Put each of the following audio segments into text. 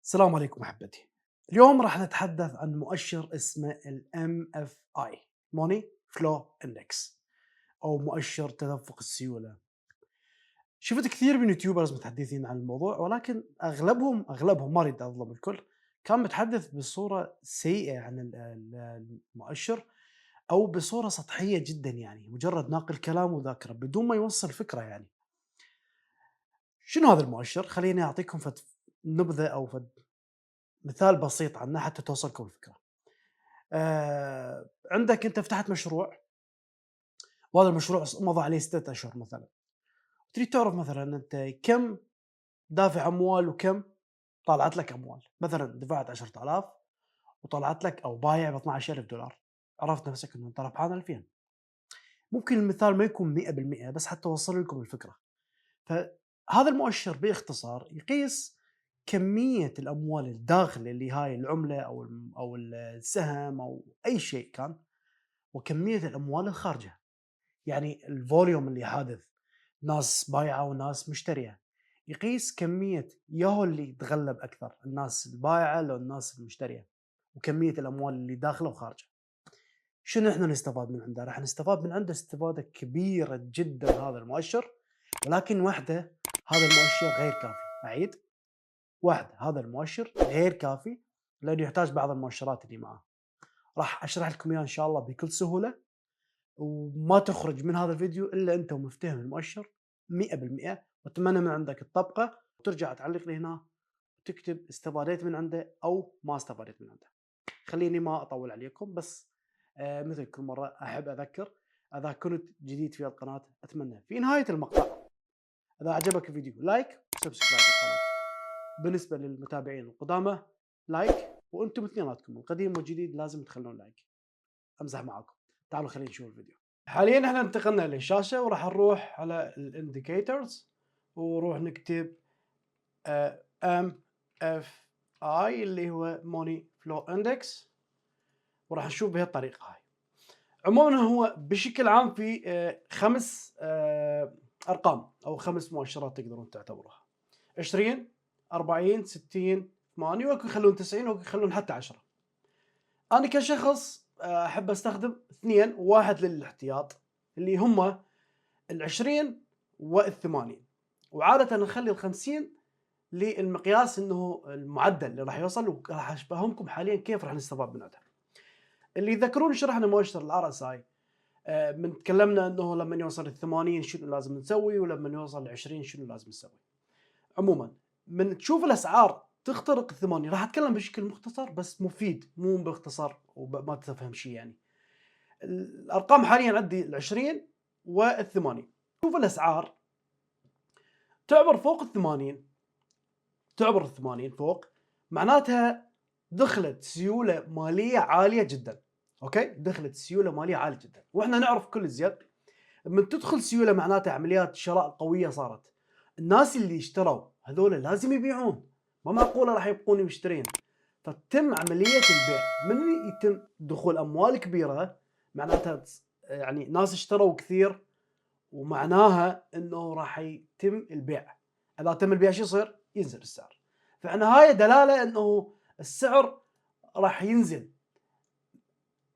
السلام عليكم أحبتي. اليوم راح نتحدث عن مؤشر اسمه ال MFI Money Flow Index أو مؤشر تدفق السيولة. شفت كثير من يوتيوبرز متحدثين عن الموضوع، ولكن أغلبهم ما أريد أظلم الكل، كان متحدث بصورة سيئة عن المؤشر، أو بصورة سطحية جدًا، يعني مجرد ناقل كلام وذاكرة بدون ما يوصل فكرة يعني. شنو هذا المؤشر؟ خليني أعطيكم نبذة أو مثال بسيط عنه حتى توصلكم الفكرة. عندك أنت فتحت مشروع، وهذا المشروع مضى عليه 6 أشهر مثلًا، تريد تعرف مثلًا أنت كم دافع أموال وكم طالعت لك أموال. مثلًا دفعت 10,000 وطلعت لك أو بايع ب$12,000، عرفت نفسك إنه أنت ربحان 2000. ممكن المثال ما يكون 100%، بس حتى أوصل لكم الفكرة. فهذا المؤشر باختصار يقيس كمية الأموال الداخلة اللي هاي العملة أو السهم أو أي شيء كان، وكمية الأموال الخارجة. يعني الفوليوم اللي حادث، ناس بايعة وناس مشترية. يقيس كمية ياهو اللي تغلب أكثر، الناس البايعة لو الناس المشترية، وكمية الأموال اللي داخلة وخارجة. شنو إحنا نستفاد من عنده؟ راح نستفاد من عنده استفادة كبيرة جدًا هذا المؤشر، ولكن وحده هذا المؤشر غير كافي. أعيد، وحده هذا المؤشر غير كافي، لأنه يحتاج بعض المؤشرات اللي معاه. راح أشرح لكم إياه إن شاء الله بكل سهولة، وما تخرج من هذا الفيديو إلا أنت ومفتهم المؤشر 100%. وأتمنى من عندك تطبقه وترجع تعلق لي هنا وتكتب استفاديت من عنده أو ما استفاديت من عنده. خليني ما أطول عليكم، بس مثل كل مرة أحب أذكر، إذا كنت جديد في القناة أتمنى في نهاية المقطع إذا عجبك الفيديو لايك وسبسكرايب للقناة. بالنسبة للمتابعين القدامى لايك، وأنتم اثنيناتكم القديم والجديد لازم تخلون لايك. أمزح معاكم. تعالوا خلينا نشوف الفيديو. حاليا احنا انتقلنا للشاشة وراح نروح على الانديكيتورز ونروح نكتب ام اف اي اللي هو موني فلو اندكس، وراح نشوف بهالطريقة هاي. عموما هو بشكل عام في 5 ارقام او 5 مؤشرات تقدرون تعتبروها: 20 40 60 8، ويمكن يخلون 90، ويمكن يخلون حتى 10. انا كشخص احب استخدم اثنين وواحد للاحتياط، اللي هم ال20 وال80. وعادة نخلي ال50 للمقياس، انه المعدل اللي راح يوصل، وراح اشبهكم حاليا كيف راح نستفاد من عندها. اللي يذكرون شرحنا مؤشر الار اس اي، من تكلمنا انه لما يوصل ال80 شنو لازم نسوي، ولما يوصل ال20 شنو لازم نسوي. عموما من تشوف الاسعار تخترق ال80، راح اتكلم بشكل مختصر بس مفيد، مو باختصار وما تفهم شيء يعني. الارقام حاليا عندي ال20 وال80. شوف الاسعار تعبر فوق ال80 فوق، معناتها دخلت سيوله ماليه عاليه جدا. اوكي، دخلت سيوله ماليه عاليه جدا، واحنا نعرف كل زياد من تدخل سيوله معناتها عمليات شراء قويه صارت. الناس اللي اشتروا هذول لازم يبيعون، ما معقوله راح يبقون مشترين. فتتم عمليه البيع. من يتم دخول اموال كبيره معناتها يعني ناس اشتروا كثير، ومعناها انه راح يتم البيع. اذا تم البيع شو يصير؟ ينزل السعر. فاحنا هاي دلاله انه السعر راح ينزل،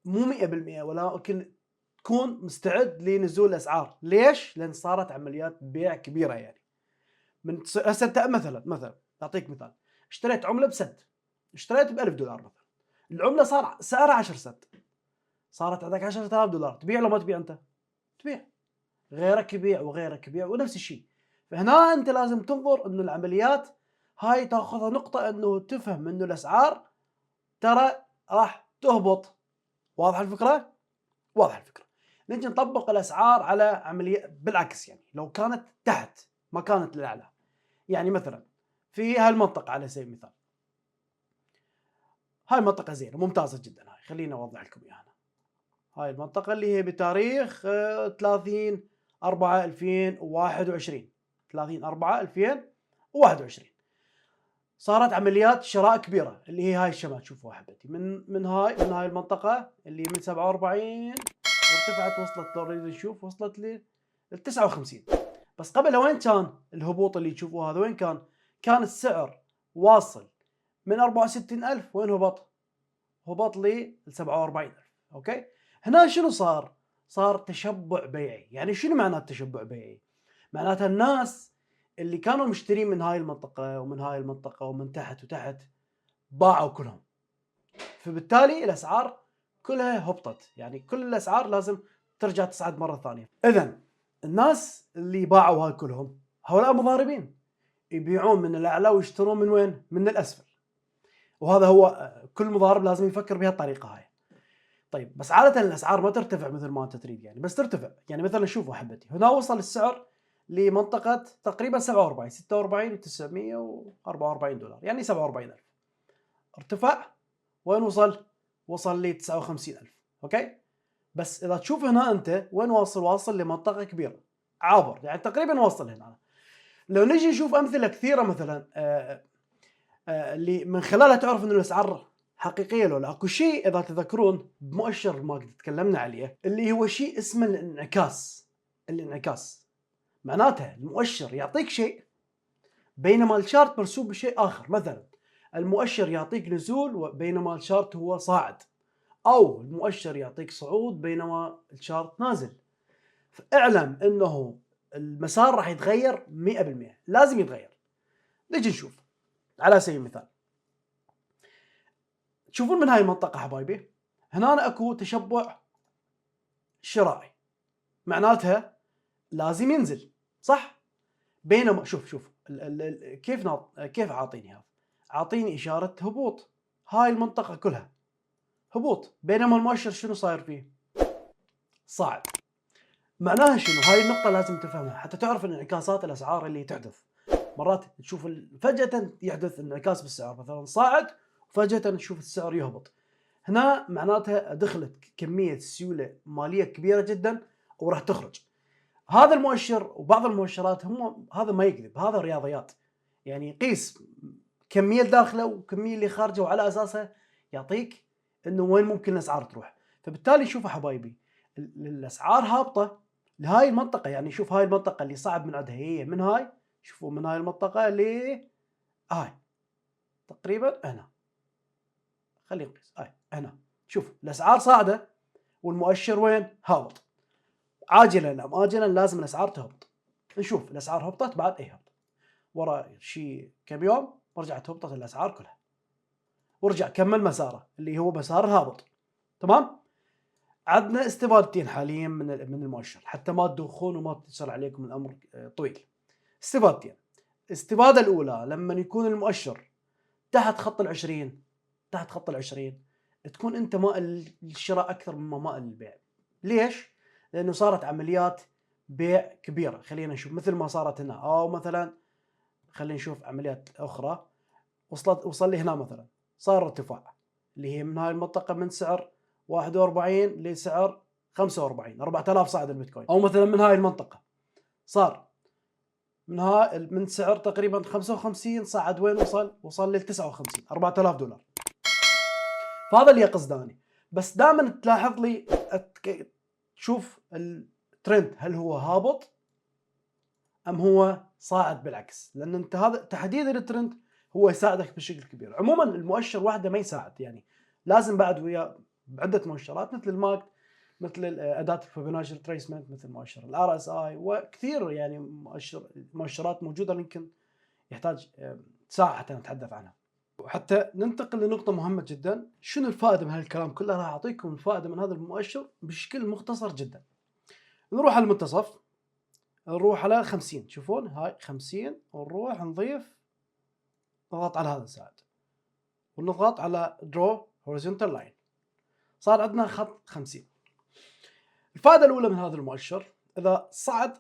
مو 100%، ولكن تكون مستعد لنزول الاسعار. ليش؟ لان صارت عمليات بيع كبيره يعني. من هسه انت مثلا اعطيك مثال: اشتريت عمله بسنت، اشتريت ب$1000 مثلا، العمله صار سعرها 10 سنت، صارت عندك $10,000. تبيع لو ما تبيع انت؟ تبيع. غيرك يبيع وغيرك يبيع ونفس الشيء. فهنا انت لازم تنظر انه العمليات هاي تاخذها نقطة، انه تفهم انه الاسعار ترى راح تهبط. واضح الفكرة؟ واضح الفكرة. نجي نطبق الاسعار على عملية بالعكس، يعني لو كانت تحت ما كانت للاعلى. يعني مثلا في هالمنطقة على سبيل المثال، هاي المنطقة زينة ممتازة جدا. هاي خليني اوضح لكم اياها. هاي المنطقة اللي هي بتاريخ 30/4/2021. 30/4/2021 صارت عمليات شراء كبيرة، اللي هي هاي الشمال. شوفوا حبيبتي، من هاي المنطقة اللي من 47 وارتفعت، وصلت لو نريد نشوف وصلت لل 59. بس قبلها وين كان الهبوط اللي تشوفوه هذا؟ وين كان؟ كان السعر واصل من 64,000 وين هبط؟ هبط لي 47,000. اوكي، هنا شنو صار؟ صار تشبع بيعي. يعني شنو معنات تشبع بيعي؟ معناتها الناس اللي كانوا مشترين من هاي المنطقة ومن هاي المنطقة ومن تحت وتحت باعوا كلهم، فبالتالي الأسعار كلها هبطت. يعني كل الأسعار لازم ترجع تصعد مرة ثانية. إذن الناس اللي باعوا هاي كلهم هؤلاء مضاربين، يبيعون من الأعلى ويشترون من وين؟ من الأسفل. وهذا هو كل مضارب لازم يفكر بهالطريقة هاي. طيب بس عادة الأسعار ما ترتفع مثل ما أنت تريد يعني، بس ترتفع. يعني مثلا شوفوا حبتي، هنا وصل السعر لمنطقة تقريبا 47 46 و944 دولار، يعني 47,000. ارتفع وين وصل؟ وصل ل 59,000. اوكي، بس اذا تشوف هنا انت وين واصل؟ واصل لمنطقة كبيرة، عابر، يعني تقريبا واصل هنا. لو نجي نشوف أمثلة كثيرة مثلا اللي من خلالها تعرف انه الاسعار حقيقيه لو لا. اكو شيء اذا تذكرون بمؤشر ما قد تكلمنا عليه، اللي هو شيء اسمه الانعكاس. الانعكاس معناتها المؤشر يعطيك شيء بينما الشارت مرسوم بشيء اخر. مثلا المؤشر يعطيك نزول بينما الشارت هو صاعد، او المؤشر يعطيك صعود بينما الشارت نازل. فاعلم انه المسار راح يتغير 100%، لازم يتغير. نجي نشوف على سبيل المثال، تشوفون من هاي المنطقة حبايبي، هنا أكو تشبع شرائي، معناتها لازم ينزل، صح؟ بينما شوف كيف عاطيني هذا؟ عاطيني إشارة هبوط. هاي المنطقة كلها هبوط، بينما المؤشر شنو صاير فيه؟ صاعد. معناها شنو؟ هاي النقطة لازم تفهمها حتى تعرف ان انعكاسات الأسعار اللي تحدث. مرات تشوف فجأة يحدث انعكاس بالسعر، مثلا صاعد وفجأة نشوف السعر يهبط. هنا معناتها دخلت كمية سيولة مالية كبيرة جدا وراح تخرج. هذا المؤشر وبعض المؤشرات هم هذا ما يكذب، هذا رياضيات. يعني قيس كمية داخله وكمية اللي خارجه وعلى أساسها يعطيك إنه وين ممكن الأسعار تروح. فبالتالي شوفوا حبايبي، الأسعار هابطة لهاي المنطقة. يعني شوف هاي المنطقة اللي صعب من عندها هي من هاي، شوفوا من هاي المنطقة ل هاي تقريبا هنا، خلينا نقيس هاي هنا. شوف الأسعار صاعدة والمؤشر وين؟ هابط. عاجلا ام اجلا لازم الاسعار تهبط. نشوف الاسعار هبطت بعد اي هبط، ورا شي كم يوم رجعت هبطت الاسعار كلها ورجع كمل مساره اللي هو مسار الهابط. تمام؟ عندنا استفادتين حاليا من المؤشر حتى ما تدوخون وما تصير عليكم الامر طويل. استفادتين. الاستفاده الاولى لما يكون المؤشر تحت خط ال20، تحت خط ال20 تكون انت مائل للشراء اكثر مما مائل للبيع. ليش؟ لانه صارت عمليات بيع كبيره. خلينا نشوف مثل ما صارت هنا، او مثلا خلينا نشوف عمليات اخرى. وصل لي هنا مثلا صار ارتفاع اللي هي من هاي المنطقه من سعر 41 لسعر 45، 4000 صعد البيتكوين. او مثلا من هاي المنطقه صار من سعر تقريبا 55 صعد وين وصل لل 59، 4000 دولار. فهذا اللي قصداني. بس دائما تلاحظ لي تشوف الترند هل هو هابط ام هو صاعد بالعكس، لان انت هذا تحديد الترند هو يساعدك بشكل كبير. عموما المؤشر وحده ما يساعد، يعني لازم بعد ويا عده مؤشرات مثل الماكت، مثل اداه الفيبوناتشي تريسمنت، مثل مؤشر الار اس اي، وكثير يعني مؤشرات موجوده يمكن يحتاج ساعه حتى نتحدث عنها. وحتى ننتقل لنقطة مهمة جدا، شنو الفائدة من هالكلام كله؟ راح أعطيكم الفائدة من هذا المؤشر بشكل مختصر جدا. نروح على المنتصف، نروح على 50، تشوفون هاي 50، ونروح نضيف نضغط على هذا الساعد ونضغط على درو هوريزونتال لاين، صار عندنا خط 50. الفائدة الأولى من هذا المؤشر إذا صعد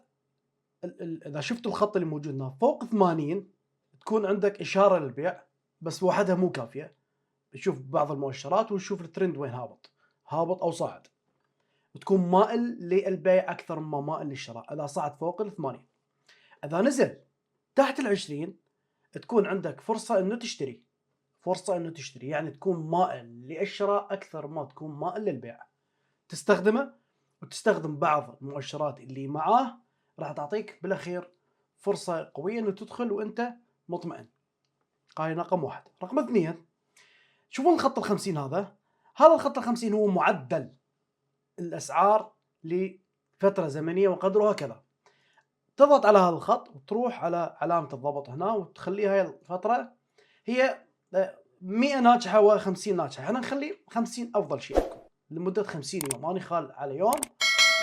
إذا شفت الخط اللي موجود هنا فوق 80 تكون عندك إشارة للبيع، بس وحدها مو كافية. نشوف بعض المؤشرات ونشوف الترند وين هابط او صاعد، تكون مائل للبيع اكثر مما مائل للشراء اذا صعد فوق ال80. اذا نزل تحت ال20 تكون عندك فرصة انه تشتري، يعني تكون مائل للشراء اكثر ما تكون مائل للبيع. تستخدمه وتستخدم بعض المؤشرات اللي معاه راح تعطيك بالاخير فرصة قوية انه تدخل وانت مطمئن. هاي رقم واحد. رقم اثنين، شوفون الخط ال50 هذا الخط ال50 هو معدل الأسعار لفترة زمنية وقدره هكذا. تضغط على هذا الخط وتروح على علامة الضبط هنا وتخليها هاي الفترة هي 100 ناجحة و50 ناجحة. احنا نخلي 50 أفضل شيء لمدة 50 يوم. أنا خال على يوم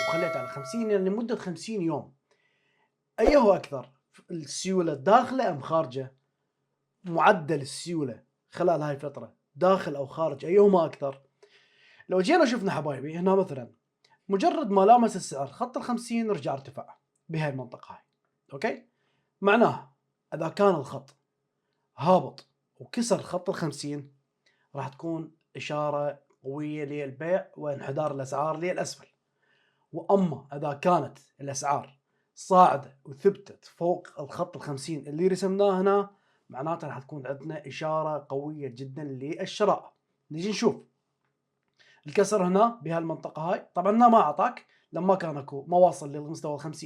وخليت على 50 يعني لمدة 50 يوم. أيه أكثر السيولة داخلة أم خارجة؟ معدل السيولة خلال هاي الفترة داخل أو خارج أيهما أكثر؟ لو جينا شفنا حبايبي هنا مثلا مجرد ما لامس السعر خط ال50 رجع ارتفع بهاي المنطقة هاي. أوكي؟ معناه إذا كان الخط هابط وكسر خط ال50 راح تكون إشارة قوية للبيع وانحدار الأسعار للأسفل. وأما إذا كانت الأسعار صاعدة وثبتت فوق الخط ال50 اللي رسمناه هنا معناته راح تكون عندنا إشارة قوية جدا للشراء. نجي نشوف الكسر هنا بهالمنطقة هاي. طبعا هنا ما أعطاك لما كان اكو ما واصل للمستوى ال50.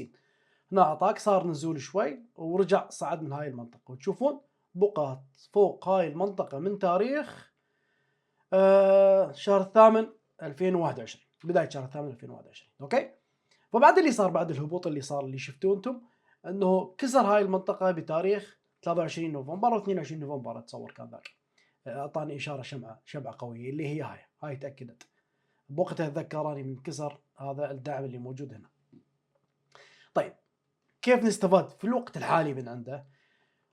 هنا أعطاك صار نزول شوي ورجع صعد من هاي المنطقة. وتشوفون بقى فوق هاي المنطقة من تاريخ شهر الثامن 2021 بداية شهر الثامن 2021. أوكي. فبعد اللي صار بعد الهبوط اللي صار اللي شفتوه انتم انه كسر هاي المنطقة بتاريخ 23 نوفمبر و 22 نوفمبر اتصور كان ذاك. اعطاني اشارة شمعة قوية اللي هي هاي تأكدت بوقتها. اتذكراني من كسر هذا الدعم اللي موجود هنا. طيب كيف نستفاد في الوقت الحالي من عنده؟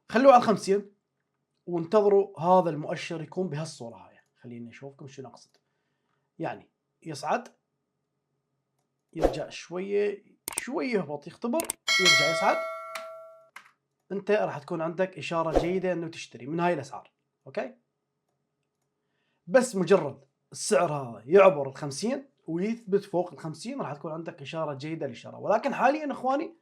خلوه على 50 وانتظروا هذا المؤشر يكون بهالصورة هاي. خليني اشوفكم شو نقصد. يعني يصعد يرجع شوية يهبط يختبر ويرجع يصعد. انت راح تكون عندك اشارة جيدة انه تشتري من هاي الاسعار. اوكي. بس مجرد السعر هذا يعبر ال50 ويثبت فوق ال50 راح تكون عندك اشارة جيدة للشراء. ولكن حاليا اخواني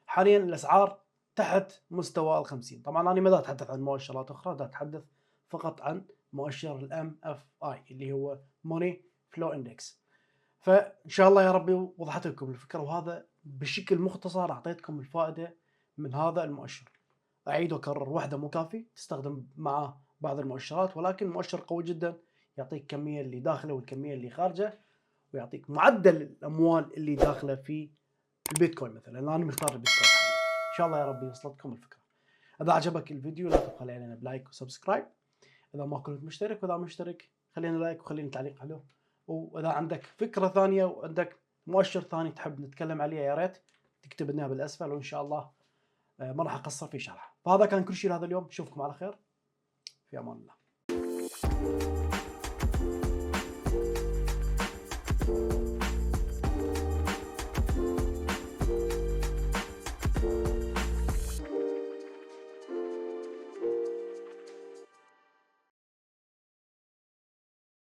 حاليا الاسعار تحت مستوى ال50. طبعا انا ما اتحدث عن مؤشرات اخرى، اتحدث فقط عن مؤشر الام اف اي اللي هو موني فلو اندكس. فان شاء الله يا ربي وضحت لكم الفكره، وهذا بشكل مختصر اعطيتكم الفائده من هذا المؤشر. اعيد واكرر، واحده مو كافي، تستخدم معه بعض المؤشرات، ولكن مؤشر قوي جدا يعطيك الكميه اللي داخله والكميه اللي خارجه، ويعطيك معدل الاموال اللي داخله في البيتكوين مثلا. انا مختار البيتكوين. ان شاء الله يا ربي وصلتكم الفكره. اذا عجبك الفيديو لا تبخل علينا بلايك وسبسكرايب اذا ما كنت مشترك، واذا مشترك خلينا لايك وخلينا تعليق حلو. واذا عندك فكره ثانيه وعندك مؤشر ثاني تحب نتكلم عليه يا ريت تكتب لنا بالاسفل، وان شاء الله ما راح اقصر في شرحه. فهذا كان كل شيء لهذا اليوم. اشوفكم على خير، في امان الله.